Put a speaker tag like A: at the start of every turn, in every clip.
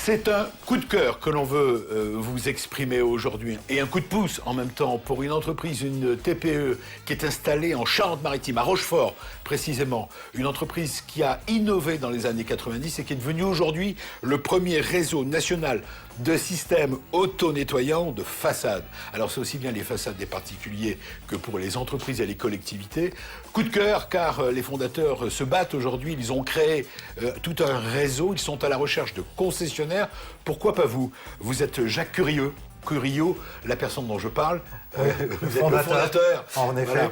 A: C'est un coup de cœur que l'on veut vous exprimer aujourd'hui et un coup de pouce en même temps pour une entreprise, une TPE qui est installée en Charente-Maritime, à Rochefort précisément. Une entreprise qui a innové dans les années 90 et qui est devenue aujourd'hui le premier réseau national de systèmes auto-nettoyants de façades. Alors c'est aussi bien les façades des particuliers que pour les entreprises et les collectivités. Coup de cœur car les fondateurs se battent aujourd'hui, ils ont créé tout un réseau, ils sont à la recherche de concessionnaires. Pourquoi pas vous? Vous êtes Jacques Curio, la personne dont je parle,
B: oui,
A: vous êtes le fondateur
B: en effet,
A: voilà,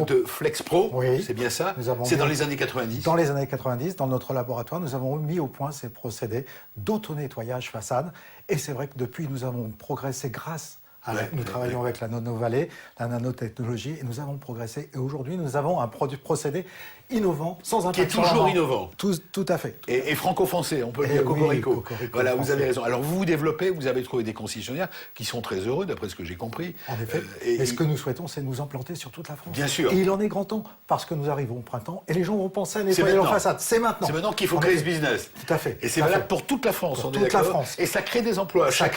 A: de FlexPro,
B: oui,
A: c'est bien ça? C'est dans les années 90?
B: Dans les années 90, dans notre laboratoire, nous avons mis au point ces procédés d'auto-nettoyage façade. Et c'est vrai que depuis, nous avons progressé grâce à nous travaillons avec la Nano-Vallée, la nanotechnologie, et nous avons progressé. Et aujourd'hui, nous avons un procédé innovant, sans impact.
A: Qui est toujours innovant.
B: Tout à fait.
A: Et franco-français, on peut le dire cocorico. Voilà, vous avez raison. Alors vous développez, vous avez trouvé des concessionnaires qui sont très heureux, d'après ce que j'ai compris.
B: En effet. Et ce que nous souhaitons, c'est nous implanter sur toute la France.
A: Bien sûr.
B: Et il en est grand temps, parce que nous arrivons au printemps, et les gens vont penser à nettoyer leur façade. C'est maintenant.
A: C'est maintenant qu'il faut créer ce business.
B: Tout à fait.
A: Et c'est valable pour toute la France,
B: pour
A: on est
B: toute la
A: d'accord.
B: France.
A: Et ça crée des emplois. Chaque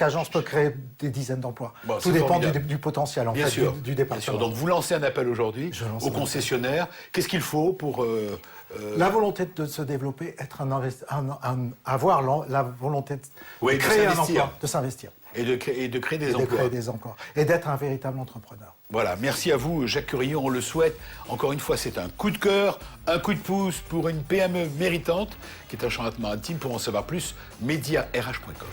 A: agence
B: peut créer des dizaines d'emplois.
A: Bon,
B: tout dépend du potentiel, en
A: bien
B: fait,
A: sûr,
B: du département.
A: Bien sûr. Donc vous lancez un appel aujourd'hui aux concessionnaires. Qu'est-ce qu'il faut pour...
B: La volonté de se développer, avoir la volonté de créer un emploi, de s'investir.
A: Et de créer des emplois.
B: Et d'être un véritable entrepreneur.
A: Voilà, merci à vous Jacques Curio, on le souhaite. Encore une fois, c'est un coup de cœur, un coup de pouce pour une PME méritante qui est à Charente-Maritime. Pour en savoir plus, mediarh.com.